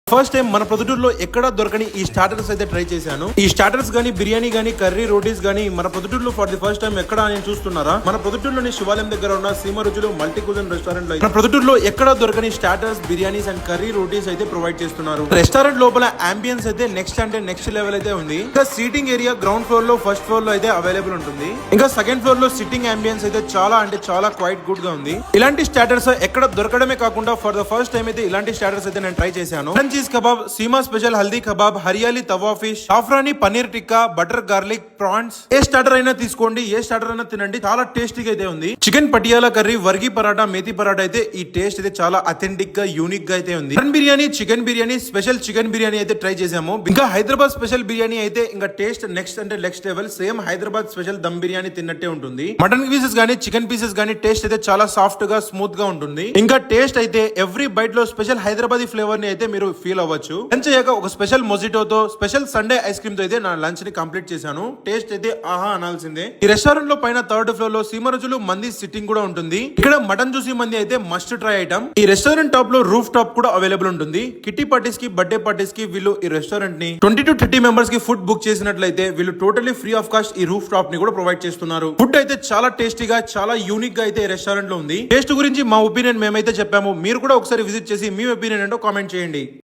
First time మన ప్రొద్దుటూరులో ఎక్కడ దొరకని ఈ స్టార్టర్స్ అయితే ట్రై చేశాను. ఈ స్టార్టర్స్ గానీ, బిర్యానీ గానీ, కర్రీ రోటీస్ గానీ మన ప్రొద్దుటూరులో ఫర్ ది ఫస్ట్ టైం ఎక్కడ అని చూస్తున్నారా? మన ప్రొద్దుటూరులోని శివాలయం దగ్గర ఉన్న సీమ రుచులు మల్టీ కుజిన్ రెస్టారెంట్ లో మన ప్రొద్దుటూరులో ఎక్కడ దొరకని starters, biryanis and curry rotis అయితే ప్రొవైడ్ చేస్తున్నారు. రెస్టారెంట్ లోపల అంబియన్స్ అయితే నెక్స్ట్ లెవెల్ అయితే ఉంది. ఇంకా సీటింగ్ ఏరియా గ్రౌండ్ ఫ్లోర్ లో, ఫస్ట్ ఫ్లోర్ లో అయితే అవైలబుల్ ఉంటుంది. ఇంకా సెకండ్ ఫ్లోర్ లో సిట్టింగ్ అంబియన్స్ అయితే చాలా క్వైట్ గుడ్ గా ఉంది. ఇలాంటి స్టార్టర్స్ ఎక్కడ దొరకడమే కాకుండా ఫర్ ద ఫస్ట్ టైం అయితే ఇలాంటి స్టార్టర్స్ అయితే నేను ట్రై చేశాను. Cheese kebab, Seema special haldi kebab, hariyali tawa fish, సాఫ్రానీ paneer tikka, butter garlic prawns. ఏ స్టార్టర్ అయినా తీసుకోండి, ఏ స్టార్టర్ అయినా తినండి, చాలా టేస్టీగా అయితే ఉంది. చికెన్ పటియాలా కర్రీ, వర్గి పరాటా, మేతి పరాటా అయితే ఈ టేస్ట్ అయితే చాలా అథెంటిక్ గా, యూనిక్ గా అయితే ఉంది. Mutton biryani, chicken biryani, special chicken biryani అయితే ట్రై చేసాము. ఇంకా హైదరాబాద్ స్పెషల్ బిర్యానీ అయితే ఇంకా taste next level. Same Hyderabad special dum biryani తిన్నట్టే ఉంటుంది. మటన్ పీసెస్ గానీ, చికెన్ పీసెస్ గానీ టేస్ట్ అయితే చాలా సాఫ్ట్ గా, స్మూత్ గా ఉంటుంది. ఇంకా టేస్ట్ అయితే ఎవ్రీ బైట్ లో స్పెషల్ హైదరాబాదీ ఫ్లేవర్ ని అయితే మీరు ఫీల్ అవ్వచ్చు. లంచ్ అయ్యాక ఒక స్పెషల్ మొజిటోతో, స్పెషల్ సండే ఐస్ క్రీమ్ తో అయితే నా లంచ్ ని కంప్లీట్ చేశాను. టేస్ట్ అయితే ఆహా అనాల్సిందే. ఈ రెస్టారెంట్ లో పైన థర్డ్ ఫ్లోర్ లో సీమ రుచులు మంది సిట్టింగ్ కూడా ఉంటుంది. ఇక్కడ మటన్ చూసి మంది అయితే మస్ట్ ట్రై ఐటమ్. ఈ రెస్టారెంట్ టాప్ లో రూఫ్ టాప్ కూడా అవైలబుల్ ఉంటుంది. కిట్టి పార్టీస్ కి, బర్త్డే పార్టీస్ కి వీళ్ళు ఈ రెస్టారెంట్ ని 20 to 30 మెంబర్స్ కి ఫుడ్ బుక్ చేసినట్లయితే వీళ్ళు టోటలీ ఫ్రీ ఆఫ్ కాస్ట్ ఈ రూఫ్ టాప్ ని కూడా ప్రొవైడ్ చేస్తున్నారు. ఫుడ్ అయితే చాలా టేస్టీగా, చాలా యూనిక్ గా అయితే ఈ రెస్టారెంట్ లో ఉంది. టేస్ట్ గురించి మా ఒపీనియన్ మేమైతే చెప్పాము. మీరు కూడా ఒకసారి విజిట్ చేసి మీ ఒపీనియన్ ఏంటో కామెంట్ చేయండి.